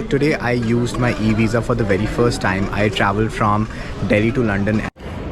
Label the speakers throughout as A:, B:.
A: Today I used my eVisa for the very first time. I traveled from Delhi to London.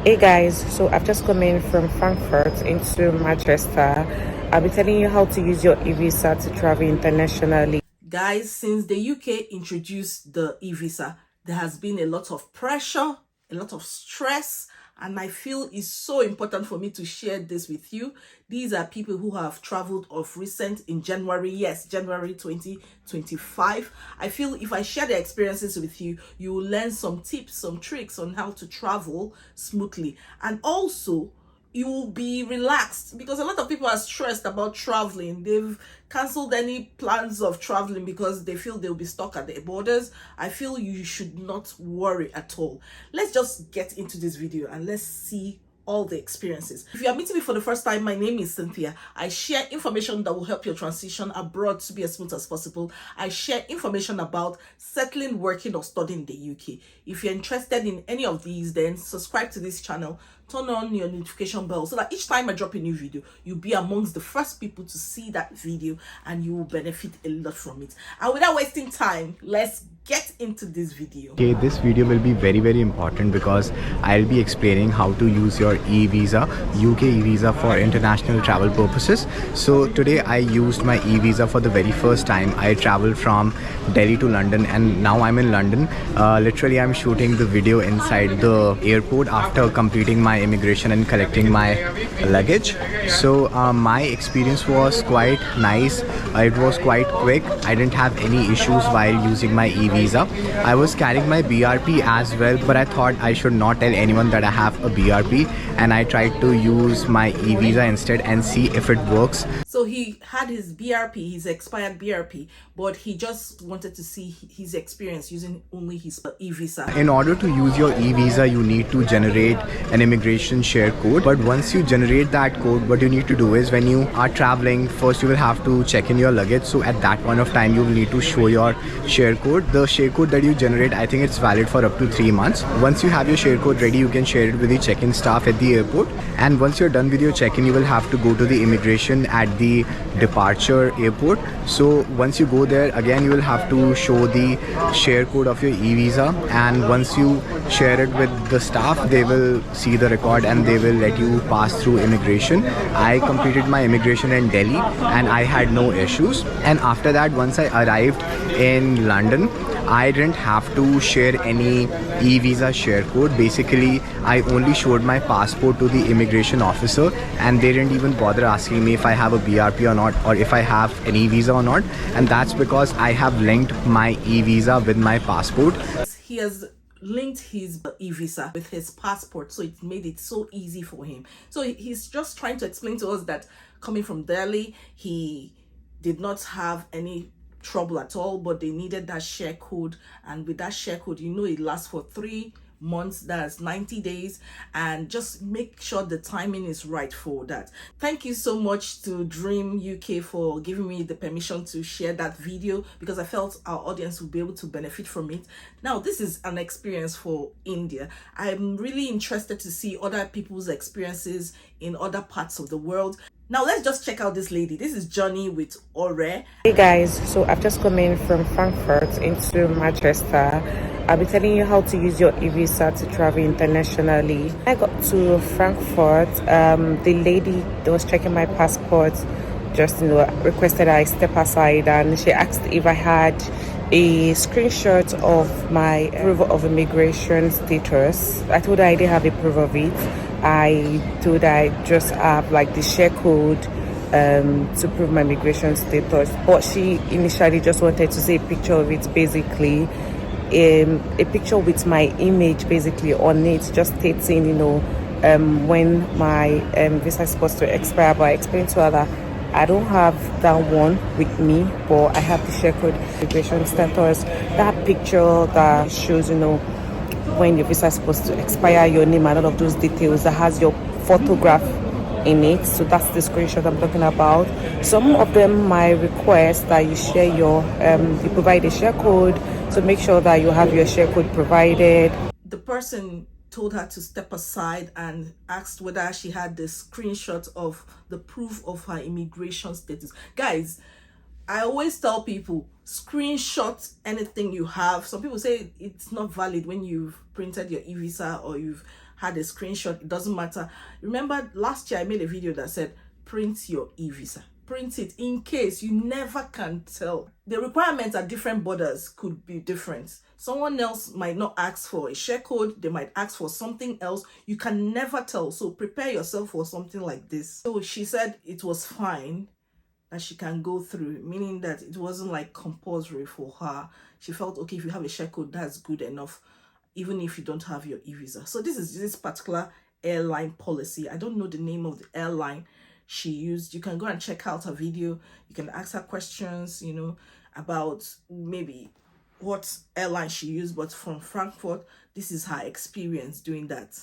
B: Hey guys, so I've just come in from Frankfurt into Manchester. I'll be telling you how to use your eVisa to travel internationally.
C: Guys, since the UK introduced the eVisa, there has been a lot of pressure, a lot of stress, and I feel it's so important for me to share this with you. These are people who have traveled of recent in January, yes, January 2025. I feel if I share the experiences with you, you will learn some tips, some tricks on how to travel smoothly. And also, you will be relaxed because a lot of people are stressed about traveling. They've cancelled any plans of traveling because they feel they'll be stuck at the borders. I feel you should not worry at all. Let's just get into this video and let's see all the experiences. If you are meeting me for the first time, my name is Cynthia. I share information that will help your transition abroad to be as smooth as possible. I share information about settling, working, or studying in the UK. If you're interested in any of these, then subscribe to this channel, turn on your notification bell so that each time I drop a new video, you'll be amongst the first people to see that video and you will benefit a lot from it. And without wasting time, let's get into this video.
A: Okay, this video will be very important because I'll be explaining how to use your eVisa, UK eVisa for international travel purposes. So today I used my eVisa for the very first time. I traveled from Delhi to London and now I'm in London. Literally I'm shooting the video inside the airport after completing my immigration and collecting my luggage. So my experience was quite nice. It was quite quick. I didn't have any issues while using my eVisa. I was carrying my BRP as well, but I thought I should not tell anyone that I have a BRP, and I tried to use my eVisa instead and see if it works.
C: So he had his BRP, his expired BRP, but he just wanted to see his experience using only his eVisa.
A: In order to use your eVisa, you need to generate an immigration share code. But once you generate that code, what you need to do is when you are traveling, first you will have to check in your luggage. So at that point of time, you will need to show your share code. The share code that you generate, I think it's valid for up to 3 months. Once you have your share code ready, you can share it with the check-in staff at the airport. And once you're done with your check-in, you will have to go to the immigration at the departure airport. So once you go there, again you will have to show the share code of your eVisa, and once you share it with the staff, they will see the record and they will let you pass through immigration. I completed my immigration in Delhi and I had no issues. And after that, once I arrived in London, I didn't have to share any eVisa share code. Basically, I only showed my passport to the immigration officer and they didn't even bother asking me if I have a BRP or not, or if I have an eVisa or not. And that's because I have linked my eVisa with my passport.
C: He has linked his eVisa with his passport, so it made it so easy for him. So he's just trying to explain to us that coming from Delhi, he did not have any trouble at all, but they needed that share code, and with that share code, you know, it lasts for 3 months, that's 90 days, and just make sure the timing is right for that. Thank you so much to Dream UK for giving me the permission to share that video, because I felt our audience would be able to benefit from it. Now, this is an experience for India. I'm really interested to see other people's experiences in other parts of the world. Now let's just check out this lady. This is Johnny with Ore.
B: Hey guys, so I've just come in from Frankfurt into Manchester. I'll be telling you how to use your eVisa to travel internationally. I got to Frankfurt. The lady that was checking my passport just requested I step aside, and she asked if I had a screenshot of my proof of immigration status. I told her I didn't have a proof of it. I told her I just have like the share code to prove my immigration status, but she initially just wanted to see a picture of it, basically a picture with my image basically on it, just stating, you know, when my visa is supposed to expire. But I explained to her that I don't have that one with me, but I have the share code immigration status, that picture that shows, you know, when your visa is supposed to expire, your name and all of those details, that has your photograph in it. So that's the screenshot I'm talking about. Some of them might request that you share your you provide a share code, so make sure that you have your share code provided.
C: The person told her to step aside and asked whether she had the screenshot of the proof of her immigration status. Guys, I always tell people, screenshot anything you have. Some people say it's not valid when you've printed your eVisa or you've had a screenshot. It doesn't matter. Remember last year I made a video that said print your eVisa. Print it in case. You never can tell. The requirements at different borders could be different. Someone else might not ask for a share code. They might ask for something else. You can never tell. So prepare yourself for something like this. So she said it was fine, that she can go through, meaning that it wasn't like compulsory for her. She felt, okay, if you have a share code, that's good enough, even if you don't have your eVisa. So this is this particular airline policy. I don't know the name of the airline she used. You can go and check out her video. You can ask her questions, you know, about maybe what airline she used, but from Frankfurt, this is her experience doing that.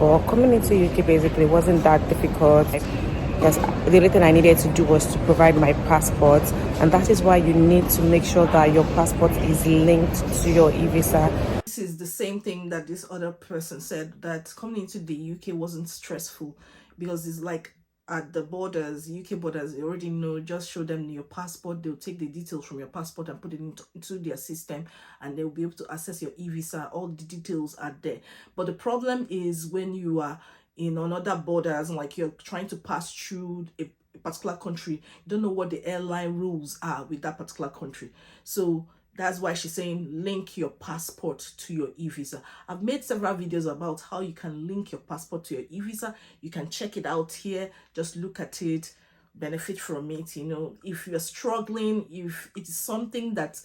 B: Well, coming into UK basically wasn't that difficult. Yes, the only thing I needed to do was to provide my passport, and that is why you need to make sure that your passport is linked to your eVisa.
C: This is the same thing that this other person said, that coming into the UK wasn't stressful, because it's like at the borders, UK borders, you already know, just show them your passport. They'll take the details from your passport and put it into their system, and they'll be able to access your eVisa. All the details are there. But the problem is when you are in another borders, like you're trying to pass through a particular country, you don't know what the airline rules are with that particular country. So that's why she's saying link your passport to your eVisa. I've made several videos about how you can link your passport to your eVisa. You can check it out here. Just look at it, benefit from it. You know, if you're struggling, if it is something that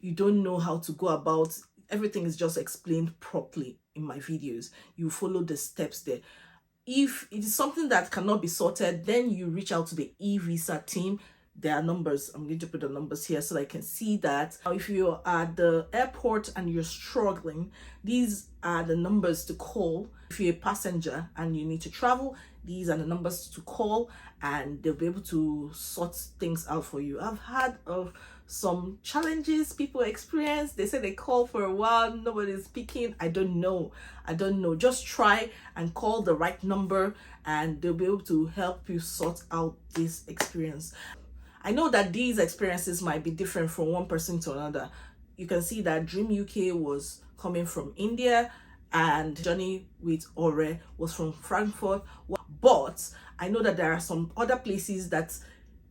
C: you don't know how to go about, everything is just explained properly in my videos. You follow the steps there. If it is something that cannot be sorted, then you reach out to the eVisa team. There are numbers. I'm going to put the numbers here so that I can see that. Now, if you're at the airport and you're struggling, these are the numbers to call. If you're a passenger and you need to travel, these are the numbers to call, and they'll be able to sort things out for you. I've had some challenges people experience. They say they call for a while, nobody's picking. I don't know. Just try and call the right number, and they'll be able to help you sort out this experience. I know that these experiences might be different from one person to another. You can see that Dream UK was coming from India, and Journey with Ore was from Frankfurt. But I know that there are some other places that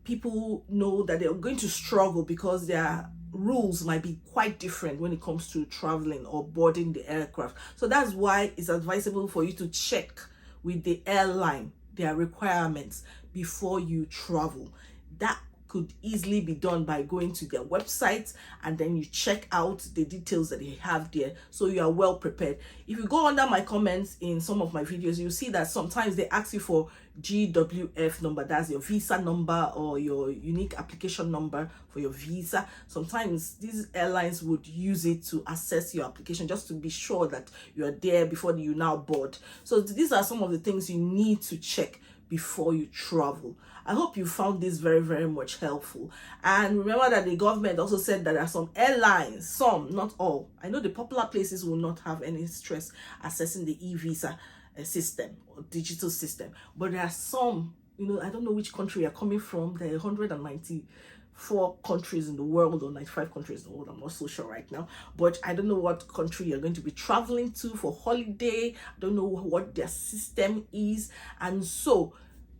C: people know that they're going to struggle because their rules might be quite different when it comes to traveling or boarding the aircraft. So that's why it's advisable for you to check with the airline their requirements before you travel. That could easily be done by going to their website, and then you check out the details that they have there, so you are well prepared. If you go under my comments in some of my videos, you'll see that sometimes they ask you for GWF number, that's your visa number or your unique application number for your visa. Sometimes these airlines would use it to assess your application, just to be sure that you are there before you now board. So these are some of the things you need to check before you travel. I hope you found this very, very much helpful. And remember that the government also said that there are some airlines, some, not all. I know the popular places will not have any stress accessing the eVisa system or digital system, but there are some, you know, I don't know which country you're coming from. There are 194 countries in the world, or 95 countries in the world. I'm not so sure right now, but I don't know what country you're going to be traveling to for holiday. I don't know what their system is. And so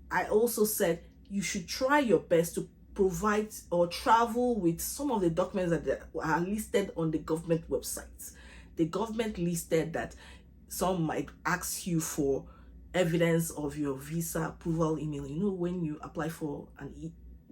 C: I also said you should try your best to provide or travel with some of the documents that are listed on the government websites. The government listed that some might ask you for evidence of your visa approval email. You know, when you apply for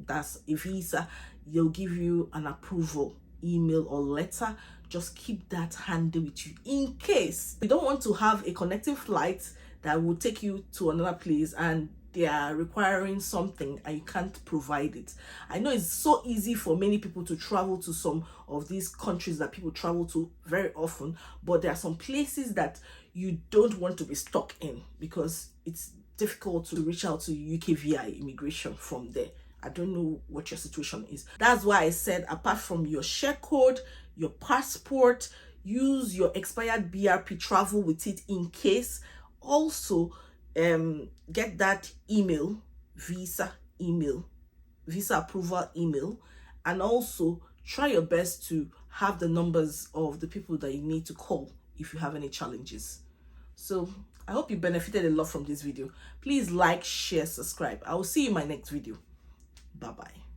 C: that's a visa, they'll give you an approval email or letter. Just keep that handy with you in case you don't want to have a connecting flight that will take you to another place and they are requiring something and you can't provide it. I know it's so easy for many people to travel to some of these countries that people travel to very often, but there are some places that you don't want to be stuck in because it's difficult to reach out to UKVI immigration from there. I don't know what your situation is. That's why I said, apart from your share code, your passport, use your expired BRP, travel with it in case. Also, get that email, visa approval email, and also try your best to have the numbers of the people that you need to call if you have any challenges. So I hope you benefited a lot from this video. Please like, share, subscribe. I will see you in my next video. Bye bye.